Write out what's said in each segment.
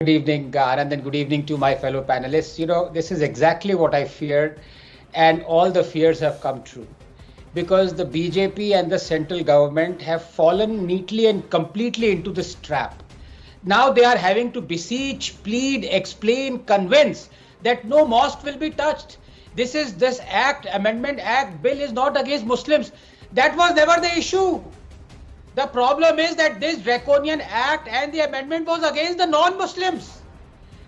Good evening, Anand, and good evening to my fellow panelists. This is exactly what I feared, and all the fears have come true because the BJP and the central government have fallen neatly and completely into this trap. Now they are having to beseech, plead, explain, convince that no mosque will be touched. This amendment act bill is not against Muslims. That was never the issue. The problem is that this draconian act and the amendment was against the non-Muslims.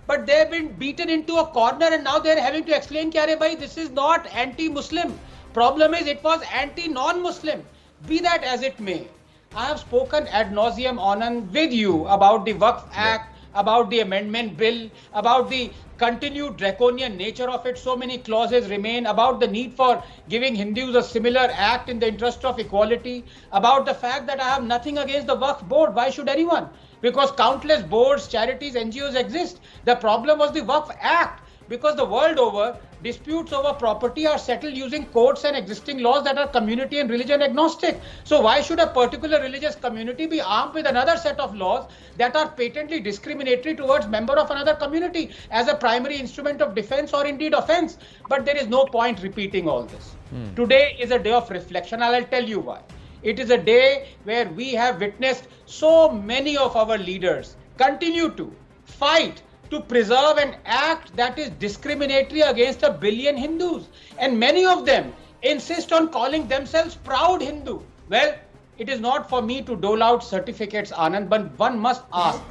But they've been beaten into a corner and now they're having to explain, Kyare bhai, this is not anti-Muslim. Problem is it was anti-non-Muslim. Be that as it may. I have spoken ad nauseum, Anand, with you about the Waqf Act, about the amendment bill, about the continued draconian nature of it. So many clauses remain, about the need for giving Hindus a similar act in the interest of equality, about the fact that I have nothing against the Waqf board. Why should anyone? Because countless boards, charities, NGOs exist. The problem was the Waqf Act. Because the world over, disputes over property are settled using courts and existing laws that are community and religion agnostic. So why should a particular religious community be armed with another set of laws that are patently discriminatory towards member of another community as a primary instrument of defense or indeed offense? But there is no point repeating all this. Today is a day of reflection, and I'll tell you why. It is a day where we have witnessed so many of our leaders continue to fight to preserve an act that is discriminatory against 1 billion Hindus. And many of them insist on calling themselves proud Hindu. Well, it is not for me to dole out certificates, Anand, but one must ask,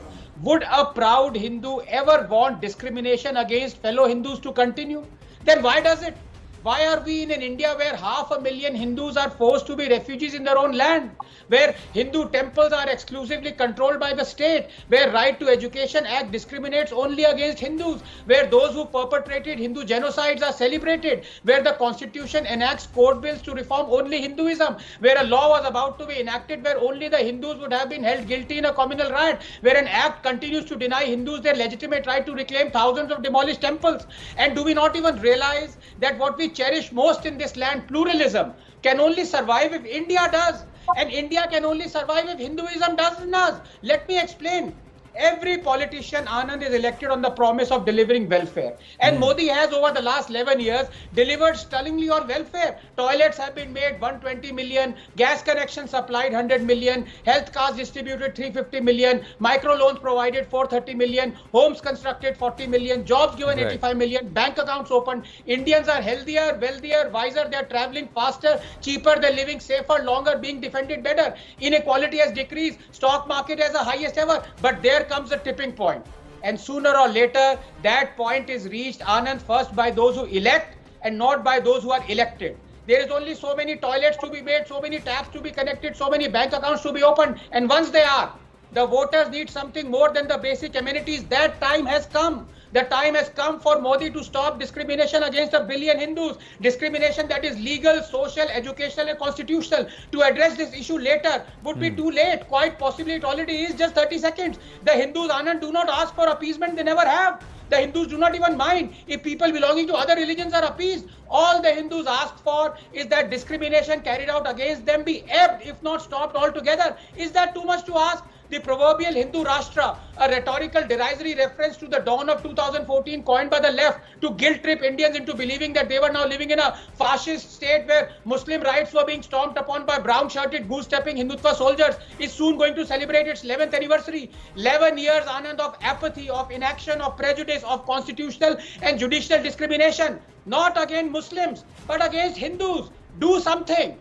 would a proud Hindu ever want discrimination against fellow Hindus to continue? Then why does it? Why are we in an India where 500,000 Hindus are forced to be refugees in their own land? Where Hindu temples are exclusively controlled by the state? Where Right to Education Act discriminates only against Hindus? Where those who perpetrated Hindu genocides are celebrated? Where the constitution enacts court bills to reform only Hinduism? Where a law was about to be enacted where only the Hindus would have been held guilty in a communal riot? Where an act continues to deny Hindus their legitimate right to reclaim thousands of demolished temples? And do we not even realize that what we cherish most in this land, pluralism, can only survive if India does, and India can only survive if Hinduism does. Let me explain. Every politician, Anand, is elected on the promise of delivering welfare. And Modi has, over the last 11 years, delivered stunningly on welfare. Toilets have been made 120 million, gas connections supplied 100 million, health cards distributed 350 million, micro loans provided 430 million, homes constructed 40 million, jobs given 85 million, bank accounts opened. Indians are healthier, wealthier, wiser, they're traveling faster, cheaper, they're living safer, longer, being defended better. Inequality has decreased, stock market has the highest ever. But there comes a tipping point, and sooner or later that point is reached, Anand, first by those who elect and not by those who are elected. There is only so many toilets to be made, so many taps to be connected, so many bank accounts to be opened, and once they are, the voters need something more than the basic amenities. That time has come. The time has come for Modi to stop discrimination against 1 billion Hindus. Discrimination that is legal, social, educational and constitutional. To address this issue later would be too late. Quite possibly it already is. Just 30 seconds. The Hindus, Anand, do not ask for appeasement. They never have. The Hindus do not even mind if people belonging to other religions are appeased. All the Hindus ask for is that discrimination carried out against them be ebbed, if not stopped altogether. Is that too much to ask? The proverbial Hindu Rashtra, a rhetorical derisory reference to the dawn of 2014 coined by the left to guilt trip Indians into believing that they were now living in a fascist state where Muslim rights were being stomped upon by brown-shirted, goose-stepping Hindutva soldiers, is soon going to celebrate its 11th anniversary. 11 years, Anand, of apathy, of inaction, of prejudice, of constitutional and judicial discrimination, not against Muslims, but against Hindus. Do something.